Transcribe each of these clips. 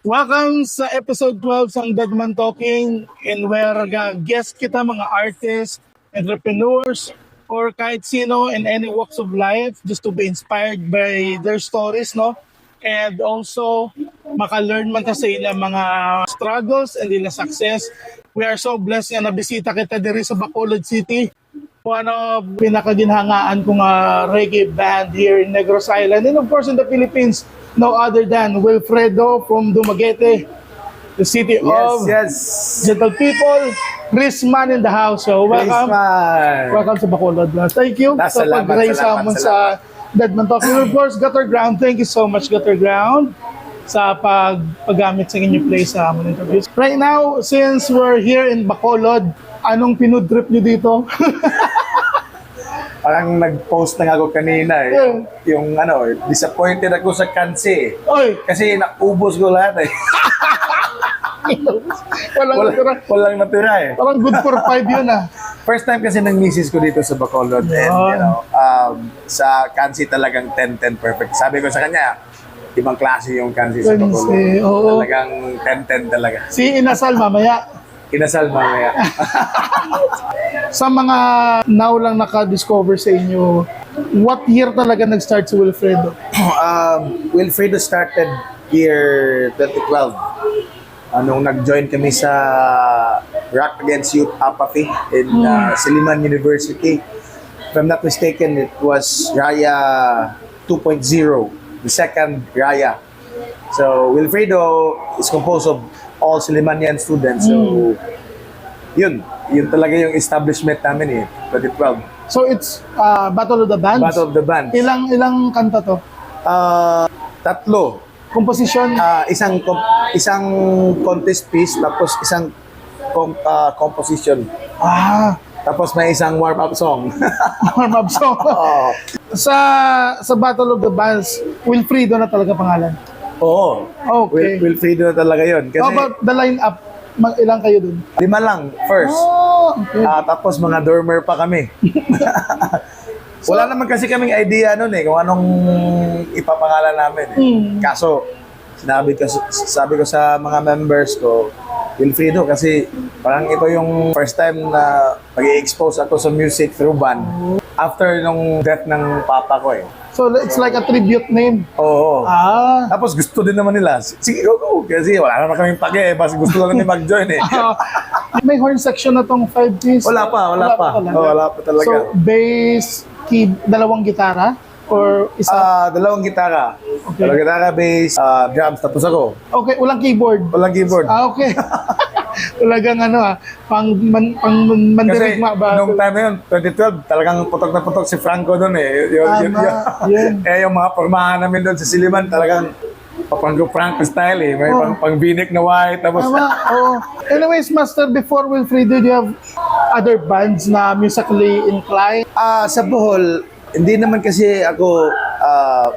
Welcome sa episode 12 ng Deadman Talking, and where guest kita mga artists, entrepreneurs, or kahit sino in any walks of life just to be inspired by their stories, no? And also maka-learn man ta sa ilang mga struggles and ilang success. We are so blessed nga nabisita kita diri sa Bacolod City. One of pinakaginhangaan kong reggae band here in Negros Island, and of course in the Philippines, no other than Wilfredo from Dumaguete, the city of gentle people. Risman in the house. So welcome. Welcome sa Bacolod. Thank you sa pag-raise sa Deadman Talking. Of course, Gutter Ground. Thank you so much, Gutter Ground, sa paggamit sa inyong place sa among interviews. Right now, since we're here in Bacolod, anong pinudrip nyo dito? Parang nag-post na ako kanina yung disappointed ako sa kansi. Oy! Kasi naubos ko lahat Walang natira Parang good for 5 yun First time kasi ng misis ko dito sa Bacolod. And sa kansi talagang 10-10 perfect. Sabi ko sa kanya, ibang klase yung kansi sa Bacolod. Talagang 10-10 talaga. Si Inasal mamaya. Inasal mamaya. Sa mga now lang naka-discover sa inyo, what year talaga nag-start si Wilfredo? Wilfredo started year 2012. Nung nag-join kami sa Rock Against Youth Apathy in Silliman University. If I'm not mistaken, it was Raya 2.0, the second Raya. So Wilfredo is composed of all Sillimanian students. So yun talaga yung establishment namin 2012. So it's Battle of the Bands? Battle of the Bands. Ilang kanta to? 3. Composition? Isang contest piece, tapos isang composition. Tapos may isang warm-up song. Warm-up song. Sa Battle of the Bands, Wilfredo na talaga pangalan? Oo. Okay. Wilfredo na talaga yun. Kasi, how about the line-up? Ilang kayo dun? 5 lang, first. Okay. Tapos mga dormer pa kami. Wala naman kasi kaming idea nun kung anong ipapangalan namin. Kaso, sabi ko sa mga members ko, Wilfredo, kasi parang ito yung first time na mag-i-expose ako sa music through band. After nung death ng papa ko So it's like a tribute name? Oo. Tapos gusto din naman nila. Sige, go. Kasi wala naman kaming pake. Basta gusto lang nila mag-join May horn section na tong 5-piece? Wala pa. Wala pa talaga. So bass, key, 2 gitara? Or isa? 2 gitara. Okay. 2 gitara, bass, drums. Tapos ako. Okay, walang keyboard? Walang keyboard. Okay. Talagang mandirigma ba? Nung time na yun, 2012, talagang putok na putok si Franco doon Yun. Yung mga pormahan namin doon sa Silliman, talagang Franco style May pang-binik na white. Tapos Anyways, Master, before Wilfredo, do you have other bands na musically inclined? Sa Bohol, hindi naman kasi ako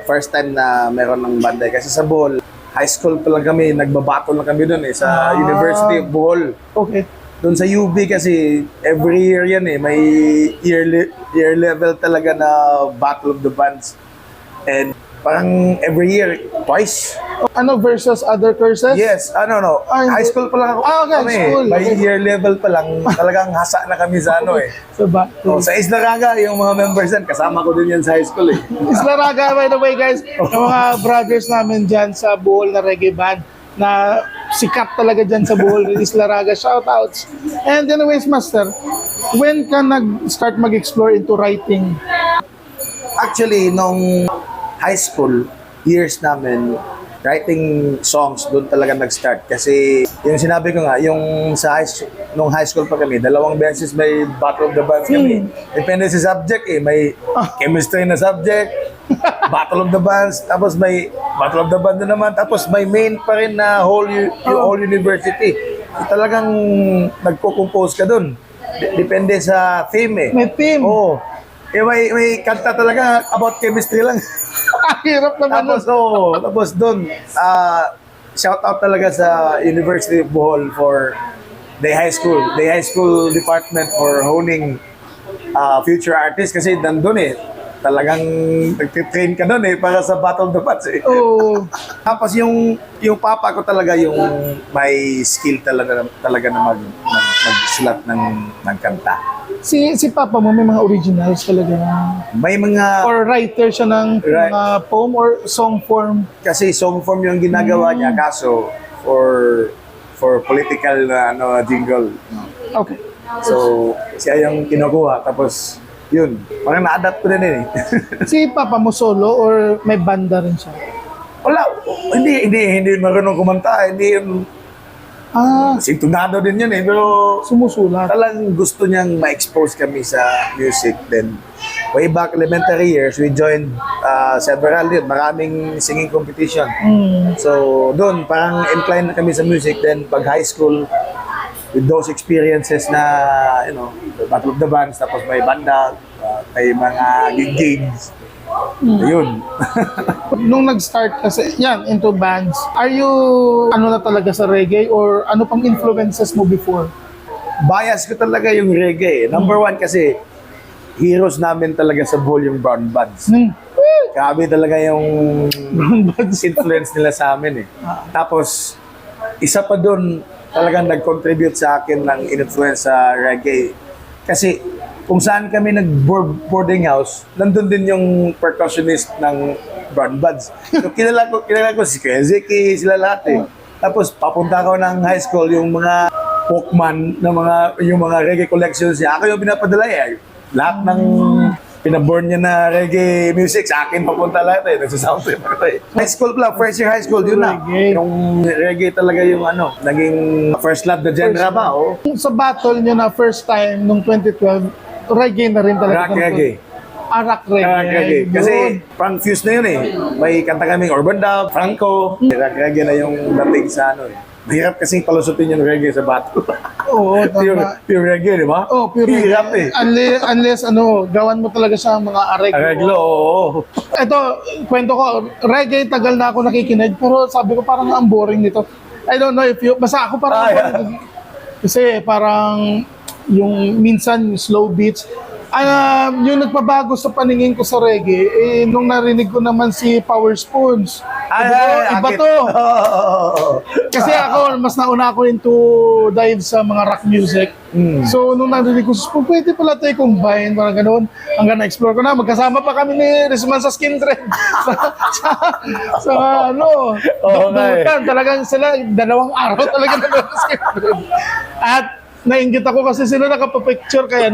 first time na meron ng banda. Kasi sa Bohol, high school pa lang kami, nagbabattle lang kami doon sa University of Bohol. Okay. Doon sa UB kasi every year yan may year level talaga na Battle of the Bands. And parang every year, twice. Versus other courses? Yes, no. High school pa lang ako. Okay, school. By year level pa lang, talagang hasa na kami sa sa Isla Raga, yung mga members yan, kasama ko din yan sa high school Isla Raga, by the way guys, yung mga brothers namin dyan sa Bohol na reggae band, na sikat talaga dyan sa Bohol, Isla Raga, shoutouts. And anyways, Master, when ka nag-start mag-explore into writing? Actually, nung high school years namin, writing songs doon talaga nag-start. Kasi yung sinabi ko nga, yung nung high school pa kami, 2 beses may Battle of the Bands kami. Depende sa subject may chemistry na subject, Battle of the Bands, tapos may Battle of the Bands na naman, tapos may main pa rin na whole university. So, talagang nagko-compose ka doon. Depende sa theme May theme? Oo. May kanta talaga about chemistry lang. Hirap naman. Tapos doon, shout out talaga sa University of Bohol for the high school department for honing future artists kasi nandun talagang nagtitrain ka nun para sa Battle of the Bands Oo. Tapos yung papa ko talaga yung may skill talaga na magsulat ng kanta. Si Papa mo may mga originals talaga. May mga Or writer siya ng Right. mga poem or song form. kasi song form yung ginagawa niya kaso for political na jingle. Okay. So siya yung kinukuha tapos yun, parang na-adapt ko din Si Papa mo solo or may banda rin siya? Wala, hindi marunong kumanta, hindi yun sintunado din yun pero Sumusulat. talagang gusto niyang ma-expose kami sa music. Then, way back elementary years, we joined several maraming singing competition. So, doon, parang inclined na kami sa music. Then, pag high school, with those experiences na, Battle of the Bands, tapos may banda, may mga gigs. Ayun. Nung nag-start kasi, yan, into bands, are you, na talaga sa reggae or ano pang influences mo before? Bias ko talaga yung reggae. Number one kasi, heroes namin talaga sa bull yung Brown Buds. Grabe talaga yung influence nila sa amin Tapos, isa pa dun, talagang nag-contribute sa akin ng influence sa reggae. Kasi, kung saan kami nag-boarding house, nandun din yung percussionist ng Brown Buds. So, kilala ko si Kuya Zeki, sila lahat Tapos, papunta ko ng high school, yung mga Walkman, yung mga reggae collections niya. Ako yung pinapadala Lahat ng pinaborn niya na reggae music, sa akin papunta lahat Nagsasound trip ako High school pala, first year high school, yun na. Reggae. Yung reggae talaga yung naging first love na genre ba, Sa battle nyo na first time nung 2012, reggae na rin talaga. Rock reggae. Rock reggae. Rock reggae. Kasi Yun. parang fuse na yun May kanta kaming Urban Dub, Franco. Rock reggae na yung dating sa Mahirap kasing palusutin yung reggae sa battle. Oo, pure reggae, di ba? Oh, pure Hirap Unless gawan mo talaga sa mga areglo. Arreglo, oo. Ito, kwento ko, reggae, tagal na ako nakikinig, pero sabi ko parang ang boring nito. I don't know if basta ako parang, kasi parang yung minsan slow beats, yung nagpabago sa paningin ko sa reggae, nung narinig ko naman si Power Spoons. Iba to. Kasi ako, mas nauna ako into dive sa mga rock music. So, nung narinig ko, pwede pala tayo combine, parang gano'n. Hanggang na-explore ko na, magkasama pa kami ni Rizman sa Skindred. Dukdukan. Talagang sila, 2 araw talaga na sa Skindred. At nainggit ako kasi sila nakapapicture kay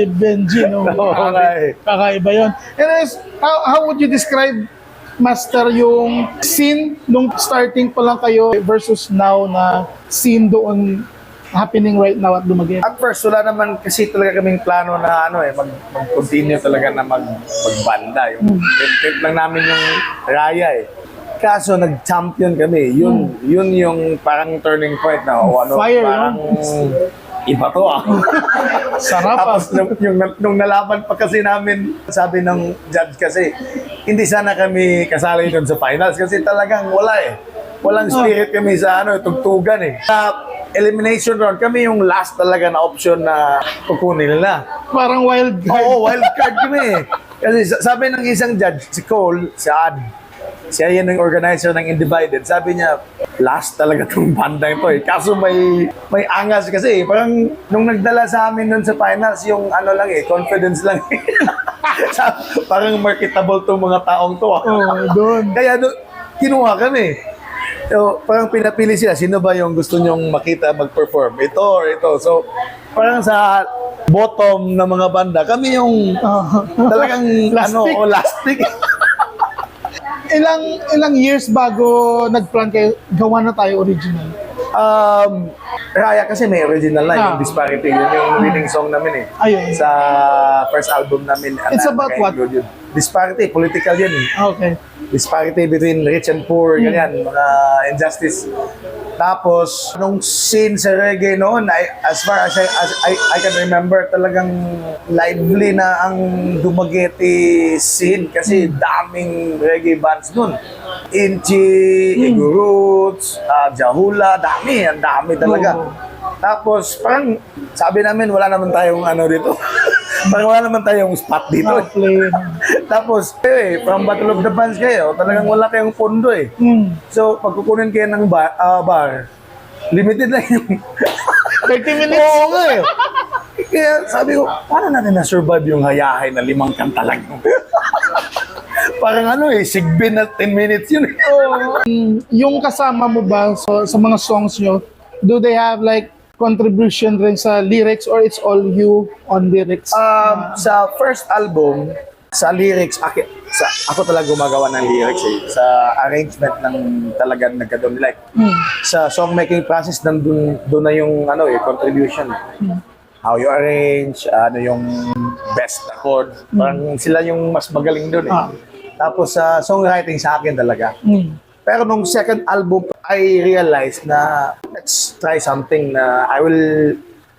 Benji, kakaiba yun. Anyways, how would you describe, Master, yung scene nung starting pa lang kayo versus now na scene doon happening right now at Dumaguete? At first, wala naman kasi talaga kaming plano na mag-continue talaga na magbanda. Yung trip lang namin yung raya Kaso nag-champion kami. Yun yung parang turning point na Fire, parang iba to Sarap. Tapos nung nalaban pa kasi namin, sabi ng judge kasi, hindi sana kami kasali doon sa finals kasi talagang walang spirit kami sa tugtugan Sa elimination round, kami yung last talaga na option na kukunin nila. Parang wild card. Oo, wild card kami Kasi sabi ng isang judge, si Cole, si Ad, siya yan yung organizer ng Individed. Sabi niya, last talaga itong banda ito Kaso may angas kasi parang nung nagdala sa amin nun sa finals, yung confidence lang parang marketable tong mga taong to doon. Kaya kinuha kami. So, parang pinapili sila, sino ba yung gusto nyong makita mag-perform? Ito or ito. So, parang sa bottom ng mga banda, kami yung talagang last pick. Ilang years bago nag-plan kayo, gawa na tayo original? Raya kasi may original na yung Disparity. Yun yung leading song namin Ayun. Sa first album namin. It's about what? Disparity, political yun Okay. Disparity between rich and poor, ganyan, mga injustice. Tapos, nung scene sa reggae noon, as far as I can remember, talagang lively na ang Dumaguete scene kasi daming reggae bands noon. Inchi, Igu Roots, Jahula, ang dami talaga. Tapos, parang sabi namin, wala naman tayong dito. Parang wala naman tayong spot dito. Play. Tapos, from Battle of the Bands kayo, talagang wala kayong pondo eh. So, pag kukunin kayo ng bar, limited lang yung 30 minutes. Oo nga eh. Kaya sabi ko, paano natin na-survive yung hayahay na 5 kanta lang? Parang sigbin na 10 minutes yun. Yung kasama mo ba sa mga songs nyo, do they have like contribution rin sa lyrics or it's all you on lyrics? Sa first album, sa lyrics, ako talaga gumagawa ng lyrics eh. Sa arrangement ng talagang nagkadon. Like, sa songmaking process, doon na yung contribution. How you arrange, yung best chord. Parang sila yung mas magaling doon eh. Tapos sa songwriting sa akin talaga. Pero nung second album, I realized na let's try something na I will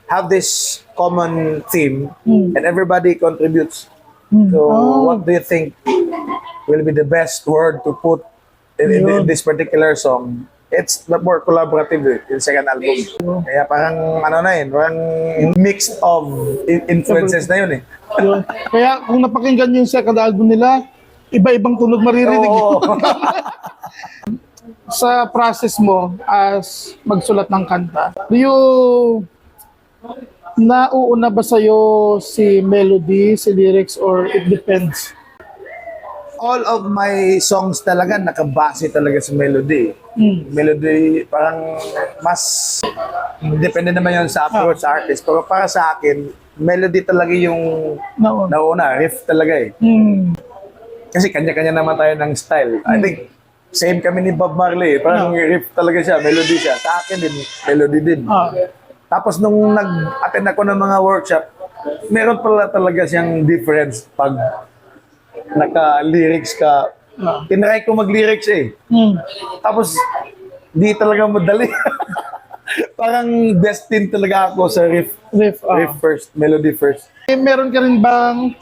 have this common theme and everybody contributes. So what do you think will be the best word to put in this particular song? It's more collaborative yung second album. Kaya parang parang mix of influences na yun eh. Yun. Kaya kung napakinggan nyo yung second album nila, iba-ibang tunog maririnig Oo. yun. Sa process mo as magsulat ng kanta, do you nauuna ba sa'yo si melody, si lyrics, or it depends? All of my songs talaga nakabase talaga sa melody. Melody, parang mas depende naman yun sa approach sa artist. Pero para sa akin, melody talaga yung nauna, riff talaga eh. Kasi kanya-kanya naman tayo ng style. I think same kami ni Bob Marley. Parang riff talaga siya, melody siya. Sa akin din, melody din. Tapos nung nag-attend ako ng mga workshop, meron pala talaga siyang difference pag naka-lyrics ka. Tinry ko mag-lyrics eh. Tapos, di talaga madali. Parang destined talaga ako sa riff first, melody first. Meron ka rin bang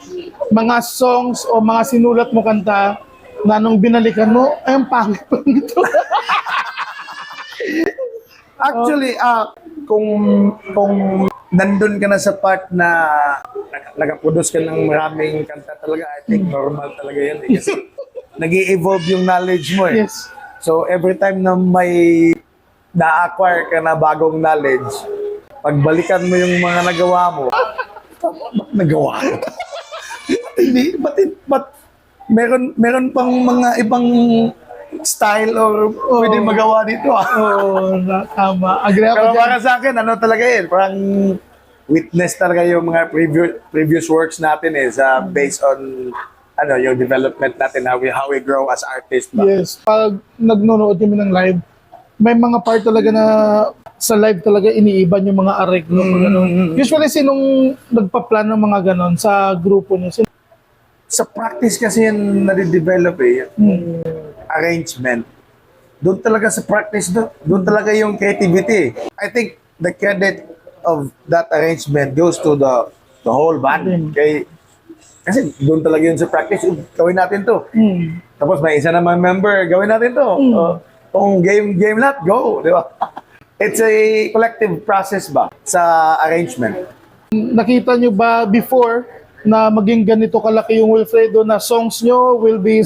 mga songs o mga sinulat mo kanta na nung binalikan mo, ay, ang pangit pa nito. Actually, kung nandun ka na sa part na nakaproduce ka ng maraming kanta talaga, I think normal talaga yan eh. Kasi nag-i-evolve yung knowledge mo eh. Yes. So every time na may na-acquire ka na bagong knowledge, pagbalikan mo yung mga nagawa mo, ba't nagawa ko? Hindi, ba't meron pang mga ibang style or pwede magawa dito Tama. Agree ako Pero dyan. para sa akin, talaga yun, parang witness talaga yung mga previous works natin sa based on yung development natin, how we grow as artists. Yes. Pag nagnonood kami ng live, may mga part talaga na sa live talaga iniiban yung mga areglo. Usually, sinong nagpa-plan ng mga ganon sa grupo niyo? Sa practice kasi yan nade-develop yung arrangement. Doon talaga sa practice, doon talaga yung creativity. I think the credit of that arrangement goes to the whole band. Kasi doon talaga yun sa practice, gawin natin to. Tapos may isa naman member, gawin natin to. Kung game lahat, go. Di ba? It's a collective process ba sa arrangement. Nakita nyo ba before na maging ganito kalaki yung Wilfredo na songs nyo will be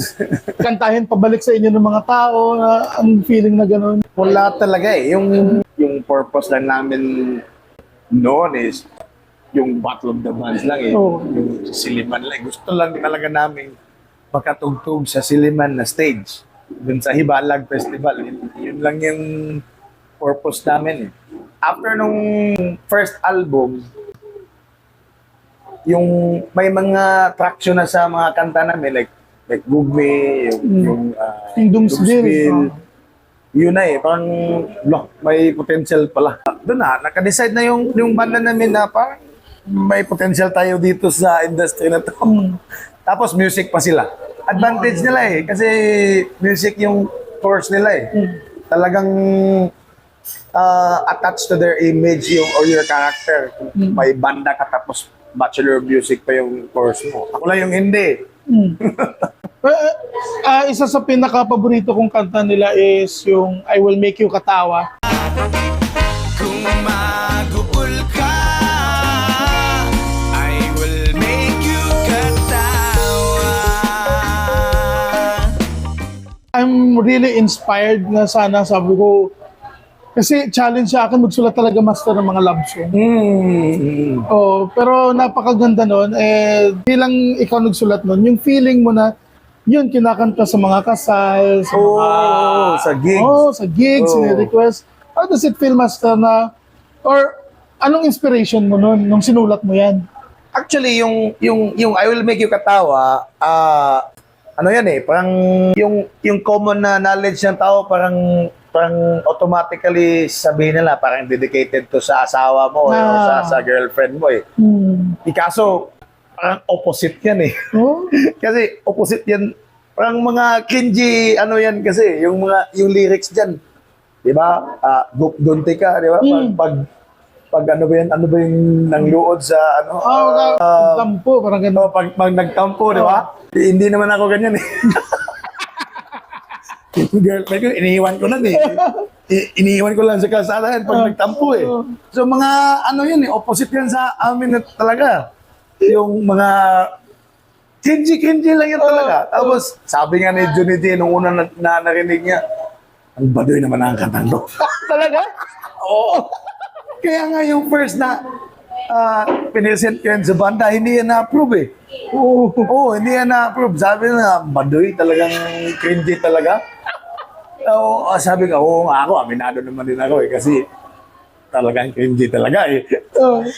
kantahin pabalik sa inyo ng mga tao na ang feeling na gano'n? Wala talaga eh. Yung purpose lang namin noon is yung Battle of the Bands lang eh. Yung Siliman lang. Gusto lang talaga namin makatugtog sa Siliman na stage. Dun sa Hibalag Festival. Yun lang yung purpose namin eh. After nung first album, yung may mga traction na sa mga kanta namin like Gugme, yung Doomsville. Yun na eh, parang may potential pala. Doon naka-decide na yung banda namin na parang may potential tayo dito sa industry na to. Tapos music pa sila. Advantage nila eh, kasi music yung course nila eh. Talagang attached to their image or your character. May banda ka tapos Bachelor of Music pa yung course mo. Ako lang yung hindi. Isa sa pinaka-paborito kong kanta nila is yung I Will Make You Katawa. Kung maguul ka, I will make really inspired na sana, sabi ko, kasi challenge sa akin magsulat talaga, master, ng mga love song. Oh, pero napakaganda nun. Bilang ikaw nagsulat nun, yung feeling mo na yun, kinakanta sa mga kasal, sa mga... sa gigs. Sa gigs, request. How does it feel, master, na... Or anong inspiration mo nun nung sinulat mo yan? Actually, yung I Will Make You Katawa, ano yan parang yung common na knowledge ng tao, parang automatically sabihin nila, parang dedicated to sa asawa mo o sa girlfriend mo Kaso, parang opposite yan Oh? Kasi opposite yan, parang mga cringy, ano yan kasi, yung lyrics dyan. Di ba? Gunti ka, di ba? Pag ano ba yung nangluod sa ano? Tampo, parang gano'n. Pag nagtampo, di ba? Hindi naman ako ganyan Yung girlfriend ko, iniiwan ko lang Iniiwan ko lang sa kalsada pag nagtampo So mga ano yun opposite yan sa amin talaga. Yung mga cringy lang yan talaga. Tapos sabi nga ni Johnny D nung una na narinig niya, ang baduy naman ang kantang do. Talaga? Oo. Kaya nga yung first na pinesent ko yan sa banda, hindi yan na-approve Oo, hindi yan na-approve. Sabi na, baduy, talagang cringy talaga. Sabi ko, oo nga ako, aminado naman din ako kasi talagang cringy talaga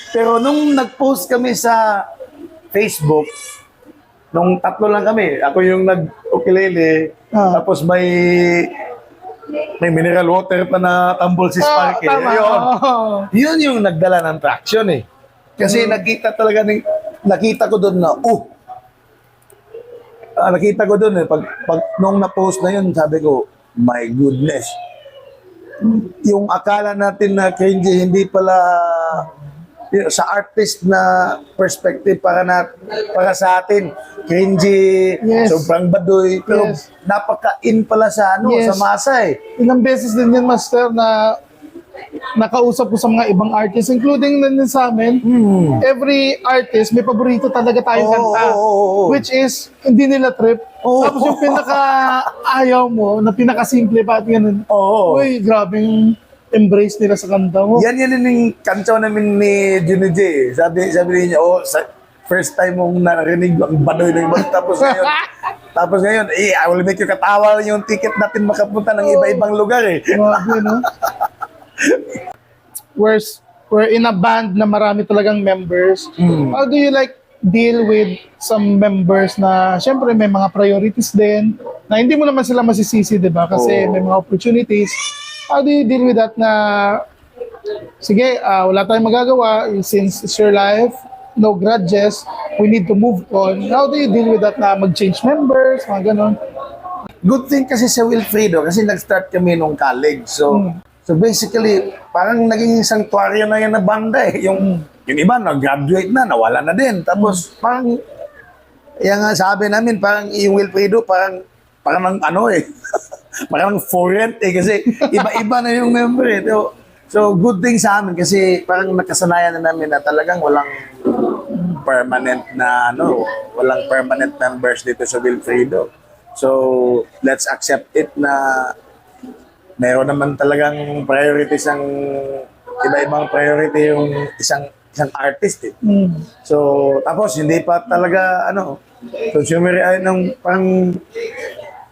Pero nung nag-post kami sa Facebook, nung tatlo lang kami, ako yung nag-ukulele, tapos may mineral water pa na tumble si Sparky. Yun yung nagdala ng traction Kasi nakita ko doon na, nakita ko doon pag nung na-post na yun, sabi ko, my goodness. Yung akala natin na cringy, hindi pala sa artist na perspective para sa atin cringy, sobrang baduy, pero napaka-in pala sa sa masa Ilang beses din yan, master, na nakausap ko sa mga ibang artists, including din sa amin. Every artist, may paborito talaga tayong kanta. Which is, hindi nila trip. Tapos yung pinaka-ayaw mo, na pinaka-simple pa at ganun. Uy, grabing embrace nila sa kanta mo. Yan yung kanta namin ni Johnny J. Sabi niya, first time mong narinig ang badoy ng iba. Tapos ngayon, I Will Make You Katawa yung ticket natin makapunta ng iba-ibang lugar Grabe, no? We're in a band na marami talagang members. How do you deal with some members na syempre may mga priorities din na hindi mo naman sila masisisi, di ba? Kasi may mga opportunities. How do you deal with that na sige, wala tayong magagawa since it's your life, no grudges, we need to move on. How do you deal with that na mag-change members, mga ganon? Good thing kasi sa Wilfredo kasi nag-start kami nung college. So basically, parang naging sanctuaryo na yan na banda Yung iba, nag-graduate na, nawala na din. Tapos parang, yan nga sabi namin, parang yung Wilfredo, parang ano parang for rent kasi iba-iba na yung member So good thing sa amin kasi parang nakasanayan na namin na talagang walang permanent members dito sa Wilfredo. So let's accept it na meron naman talagang priorities ang iba-ibang priority yung isang artist So tapos hindi pa talaga consumer parang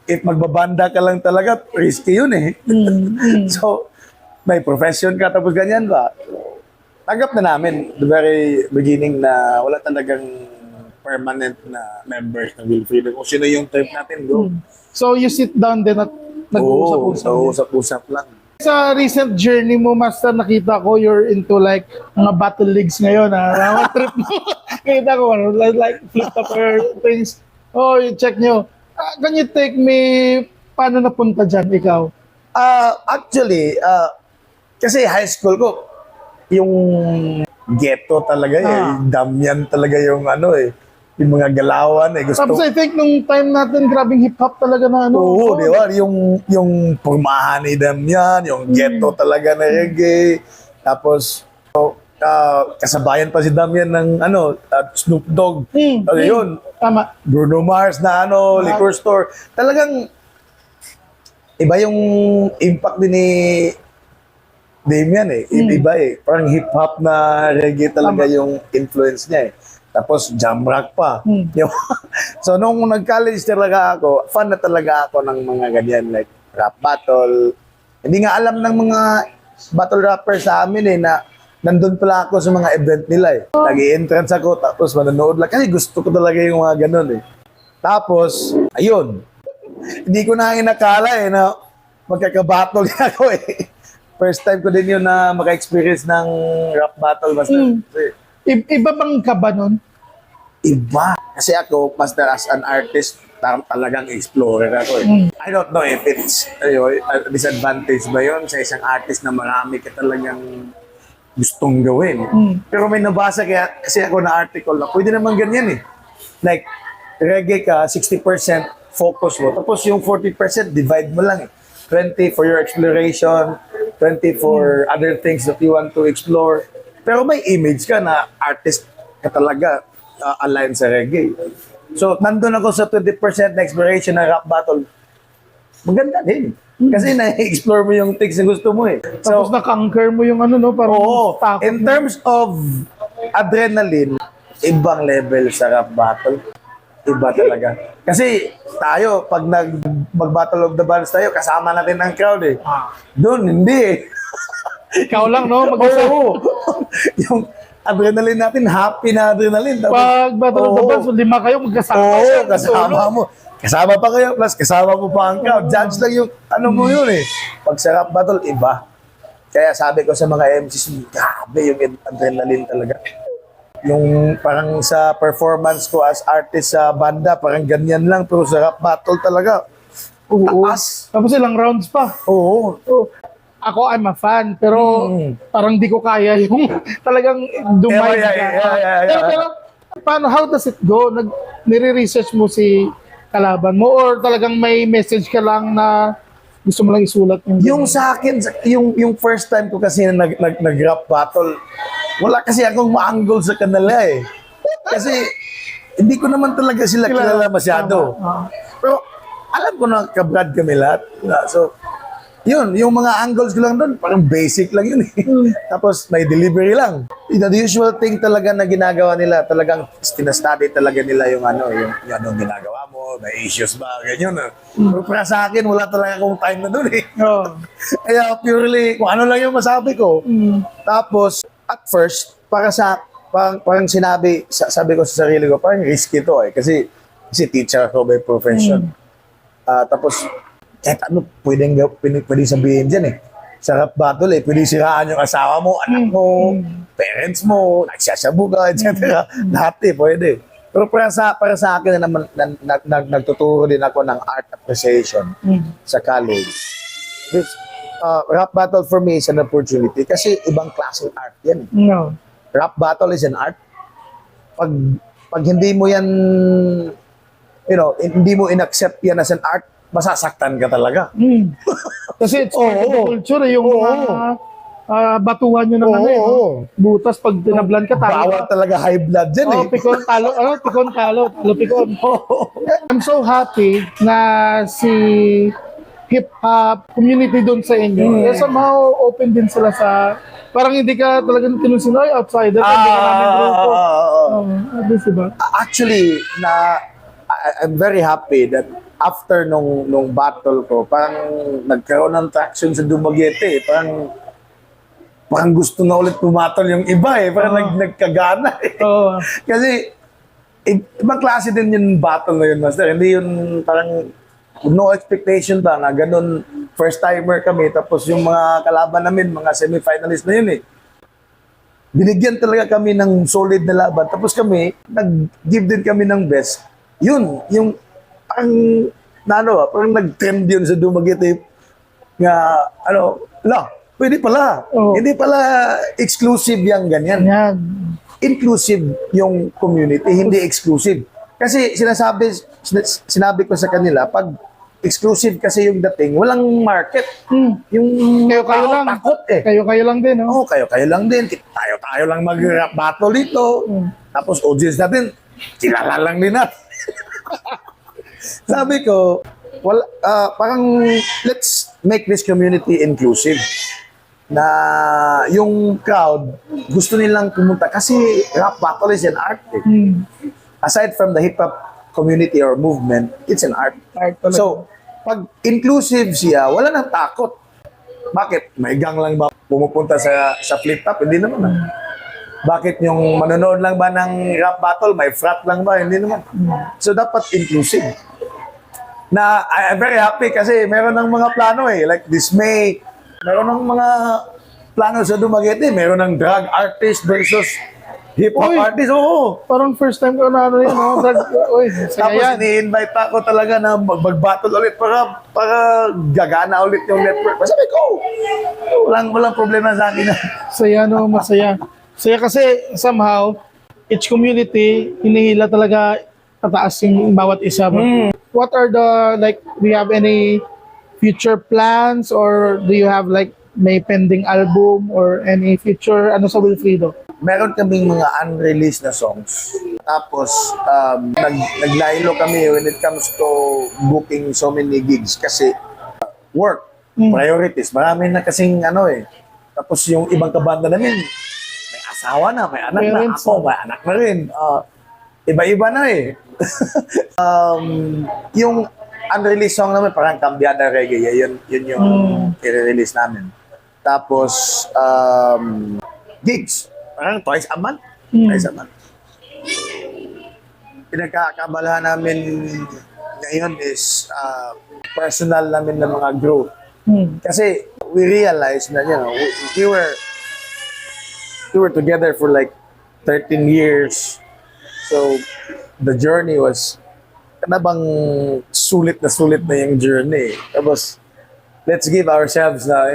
if magbabanda ka lang talaga, risky yun So, may profession ka tapos ganyan ba? Tanggap na namin the very beginning na wala talagang permanent na members ng Wilfredo. Kung sino yung type natin, go. So, you sit down din at nag-uusap-usap? Usap-usap lang. Sa recent journey mo, master, nakita ko you're into mga battle leagues ngayon. Mga trip mo. Nakita ko, flip-topper things. You check nyo. Can you take me, paano napunta dyan, ikaw? Actually, kasi high school ko, yung ghetto talaga Damian talaga yung yung mga galawan Gusto. Tapos I think nung time natin, grabing hip-hop talaga na Oo, di ba? Yung pormahan ni Damian, yung ghetto talaga na reggae. Tapos, kasabayan pa si Damian ng Snoop Dogg. Yun. Tama. Bruno Mars na liquor store. Talagang iba yung impact din ni Damian eh. Iba eh. Parang hip-hop na reggae talaga yung influence niya eh. Tapos jam rock pa. Yung- so nung nag-college talaga ako, fan na talaga ako ng mga ganyan like rap battle. Hindi nga alam ng mga battle rappers sa amin eh na nandun pala ako sa mga event nila eh. Nag-i-entrance ako tapos manonood lang. Kasi gusto ko talaga yung mga ganun eh. Tapos, ayun. Hindi ko na inakala eh na magkakabattle ako eh. First time ko din yun na maka-experience ng rap battle master. Kasi, Iba bang ka ba nun? iba. Kasi ako, master, as an artist, talagang explorer ako eh. I don't know if it's a disadvantage ba yun sa isang artist na marami ka talagang gustong gawin. Pero may nabasa kaya, kasi ako na article na pwede naman ganyan eh. Like, reggae ka, 60% focus mo. Tapos yung 40% divide mo lang eh. 20 for your exploration, 20 for other things that you want to explore. Pero may image ka na artist ka talaga aligned sa reggae. So, nandun ako sa 20% na exploration ng rap battle. Maganda din. Kasi na-explore mo yung things na gusto mo eh. Tapos naka-anchor mo yung ano, no? Parang Oo. takot In mo. terms of adrenaline, ibang level sa rap battle. Iba talaga. Kasi tayo, pag mag-battle of the bands tayo, kasama natin ang crowd eh. Doon, hindi eh. Ikaw lang, no? Mag-isa. Oo. Yung adrenaline natin, happy na adrenaline. Tapos, Pag battle of the oo. bands, 5 kayo magkasama. Oo, siya. kasama mo. Kasama pa kayo, plus kasama mo pa ang crowd. Judge lang yung ano mo yun eh. Pag sa rap battle, iba. Kaya sabi ko sa mga MCs, grabe yung adrenaline talaga. Yung parang sa performance ko as artist sa banda, parang ganyan lang. Pero sa rap battle talaga, Oo. taas. Tapos ilang rounds pa. Oo. So, ako, I'm a fan, pero parang di ko kaya yung talagang dumay Yeah. Pero, paano, how does it go? Nire-research mo si kalaban mo or talagang may message ka lang na gusto mo lang isulat Yung sa akin, yung first time ko kasi na nag-rap battle, wala kasi akong ma-angle sa kanila eh. Kasi hindi ko naman talaga sila kilala masyado. Pero alam ko na kabrad kami lahat. So, yun, yung mga angles ko lang doon, parang basic lang yun eh. Tapos may delivery lang. The usual thing talaga na ginagawa nila, talagang tinastudy talaga nila yung ano, yung anong ginagawa mo, may issues ba, ganyan. Pero para sa akin, wala talaga akong time na doon eh. Oh. Kaya purely, kung ano lang yung masabi ko. Tapos, at first, parang sabi ko sa sarili ko, parang risky to eh. Kasi teacher ako by profession. Tapos, kahit ano, pwedeng sabihin dyan eh. Sa rap battle eh, pwedeng siraan yung asawa mo, anak mo, parents mo, nagsasabu ka, etc. Lahat eh, pwede. Pero para sa akin na naman, nagtuturo din ako ng art appreciation sa college. This, rap battle for me is an opportunity kasi ibang klaseng art yan. No. Rap battle is an art. Pag hindi mo yan, hindi mo in-accept yan as an art, masasaktan ka talaga. Kasi it's part of the culture eh, yung mga batuhan nyo ng ano eh. Oo. Butas pag tinablan ka, talo Bawal ka. talaga high blood dyan eh. Pikon, talo, talo, pikon. I'm so happy na si hip-hop community doon sa inyo. Eh, somehow open din sila sa, parang hindi ka talagang tinusin, ay, outsider, hindi ka namin grupo. Obvious, diba? Actually, I'm very happy that after nung battle ko, parang nagkaroon ng traction sa Dumaguete eh. Parang gusto na ulit pumatol yung iba eh. Parang nagkagana eh. Oo. Kasi, ibang klase din yung battle na yun, Master. Hindi yun parang no expectation ba na ganun first timer kami. Tapos yung mga kalaban namin, mga semi-finalist na yun eh. Binigyan talaga kami ng solid na laban. Tapos kami, nag-give din kami ng best. Yun, yung parang nag-trend yun sa Dumaguete nga, pwede pala. Oo. Hindi pala exclusive yung ganyan. Yan. Inclusive yung community, hindi exclusive. Kasi sinabi ko sa kanila, pag exclusive kasi yung dating, walang market. Yung Kayo lang. takot eh. Kayo lang din, no? Oo, kayo lang din. Tayo lang mag-rap battle dito. Tapos audience natin, kilala lang din natin. Sabi ko, parang let's make this community inclusive. Na yung crowd, gusto nilang pumunta kasi rap battle is an art. Aside from the hip-hop community or movement, it's an art. Art talaga. So, pag inclusive siya, wala nang takot. Bakit? May gang lang ba pumupunta sa flip-top? Hindi naman. Bakit yung manonood lang ba ng rap battle, may frat lang ba? Hindi naman. So, dapat inclusive. Na I'm very happy kasi meron ng mga plano like this May, meron ng mga plano sa Dumaguete, meron ng drag artist versus hip-hop Uy! artist. Oo. Parang first time ko na ano yun, no? Uy, Tapos saya yan. ini-invite pa ako talaga na mag-battle ulit para gagana ulit yung network. Sabi ko, walang problema sa akin. Saya, no? Masaya. Saya kasi somehow, each community, hinihila talaga pataas yung bawat isa. What are do you have any future plans or do you have like may pending album or any future ano sa Wilfredo? Meron kaming mga unreleased na songs. Tapos, naglaylo kami when it comes to booking so many gigs kasi work, priorities. Marami na kasing Tapos yung ibang kabanda namin, may asawa na, may anak na. Parents Ako, may anak na rin. Iba-iba na Yung unreleased song naman, parang Cambiada Reggae. Yun yung i-release namin. Tapos, gigs. Parang twice a month. Twice a month. Pinagkakabalahan namin ngayon is personal namin na mga growth. Kasi we realized na, we were together for like 13 years. So, the journey was bang sulit na yung journey. Tapos, let's give ourselves na,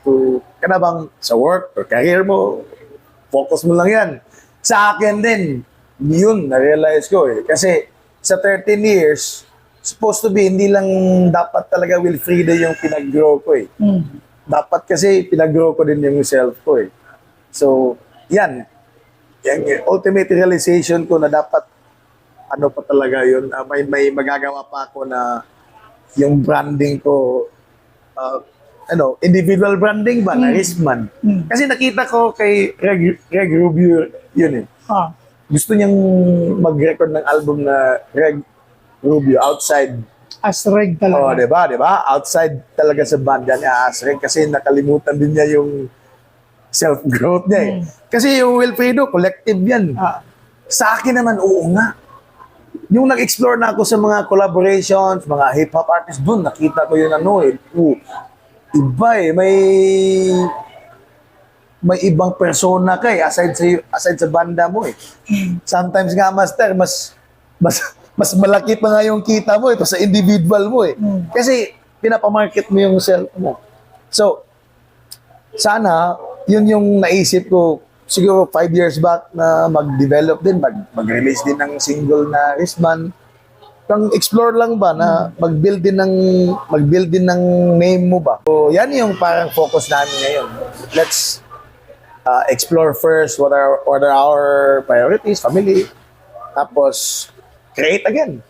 to bang sa work or career mo, focus mo lang yan. Sa akin din, yun, na-realize ko Kasi sa 13 years, supposed to be, hindi lang dapat talaga Wilfredo yung pinag-grow ko Dapat kasi pinag-grow ko din yung self ko So, yan. Yung ultimate realization ko na dapat pa talaga yun. May magagawa pa ako na yung branding ko, individual branding ba, na Risman. Kasi nakita ko kay Reg Rubio yun Gusto niyang mag-record ng album na Reg Rubio outside. As Reg talaga. Diba? Outside talaga sa band yan. As Reg kasi nakalimutan din niya yung self-growth niya Kasi yung Wilfredo, collective yan. Sa akin naman, oo nga. Yung nag-explore na ako sa mga collaborations, mga hip-hop artists, doon nakita ko yun iba may ibang persona ka aside sa banda mo Sometimes nga, master, mas malaki pa nga yung kita mo ito sa individual mo Kasi pinapamarket mo yung self mo. So, sana, yun yung naisip ko siguro 5 years back na mag-develop din, mag-release din ng single na Risman. Pang explore lang ba na mag-build din ng name mo ba. So, yan yung parang focus namin ngayon. Let's explore first what are our priorities, family. Tapos create again.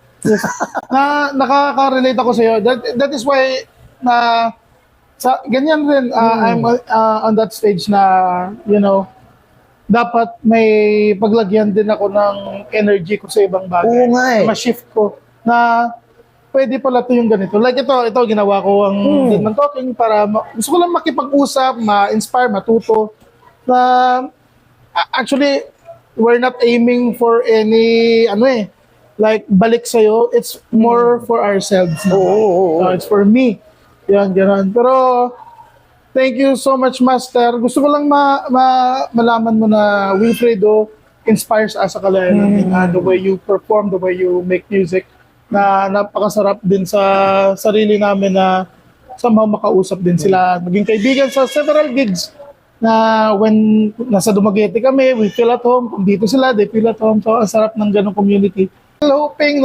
Nakaka-relate ako sa iyo. That is why ganyan rin I'm on that stage na dapat may paglagyan din ako ng energy ko sa ibang bagay. Oo nga Ma-shift ko na pwede pala ito yung ganito. Like ito ginawa ko ang Dead Man Talking para gusto ko lang makipag-usap, ma-inspire, matuto. Na actually, we're not aiming for any like balik sa'yo. It's more for ourselves. It's for me. Yan, gano'n. Pero thank you so much, Master. Gusto ko lang malaman mo na Wilfredo inspires us sa Kalayan. The way you perform, the way you make music, na napakasarap din sa sarili namin na somehow makausap din sila. Maging kaibigan sa several gigs na when nasa Dumaguete kami, we feel at home. Kung dito sila, they feel at home. So, ang sarap ng ganong community. Hoping,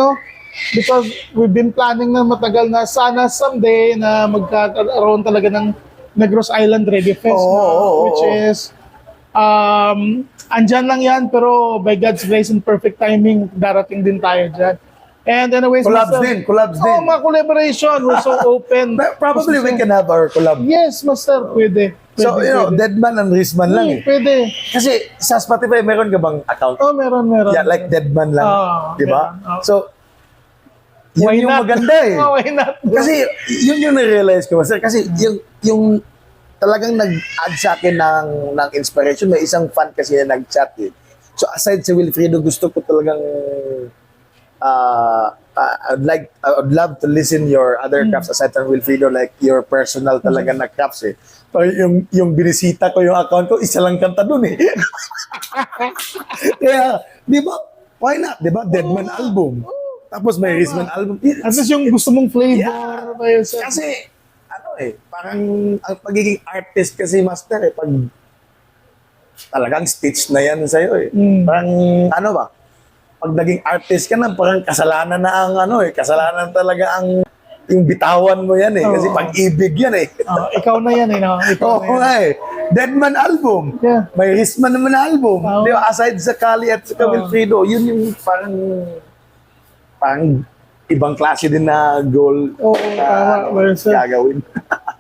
because we've been planning na matagal na sana someday na magkakaroon talaga ng Negros Island Reggae Fest, which is andyan lang yan, pero by God's grace and perfect timing, darating din tayo dyan. And anyways, Collabs Master, din, collabs din. mga collaboration. We're so open. But probably we can have our collab. Yes, Master, pwede. So, Deadman and Rizman lang eh. Pwede. Kasi sa Spotify, meron ka bang account? Oh, meron. Yeah, like Deadman lang. Di ba? meron. So, yun Why yung not? maganda eh. Why not? Kasi yun yung na-realize ko, sir. Kasi yung talagang nag-add sa akin ng inspiration, may isang fan kasi na nag-chat eh. So aside sa Wilfredo, gusto ko talagang I would love to listen your other crafts aside from Wilfredo, like your personal talaga na crafts eh. So, yung binisita ko yung account ko, isa lang kanta dun eh. Kaya, di ba, why not? Di ba? Deadman album. Tapos may Rizman album. At least yung gusto mong flavor. Yeah. Ba yun, sir? Kasi, parang ang pagiging artist kasi, master eh, pag talagang stitch na yan sa'yo eh. Parang, pag naging artist ka na, parang kasalanan na ang kasalanan talaga ang yung bitawan mo yan eh. Kasi pag-ibig yan eh. Ikaw na yan eh. No? Ikaw Oo nga eh. Deadman album. Yeah. May Rizman naman na album. Di ba? Aside sa Kali at sa Wilfredo, yun yung parang ibang klase din na goal tama. Well, sir. gagawin.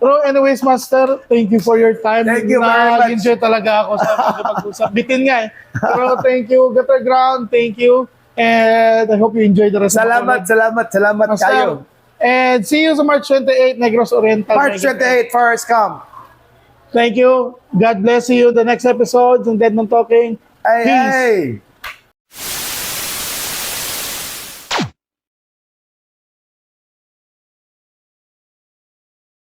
Pero anyways, Master, thank you for your time. Thank you very much. Nag-enjoy talaga ako sa pag-usap. Bitin nga eh. Pero thank you, Gutter Ground. Thank you. And I hope you enjoy the rest Salamat Master. kayo. And see you sa March 28, Negros Oriental. March 28, Forest Camp. Thank you. God bless you. The next episode ng Deadman Talking. Hey, Peace. hey.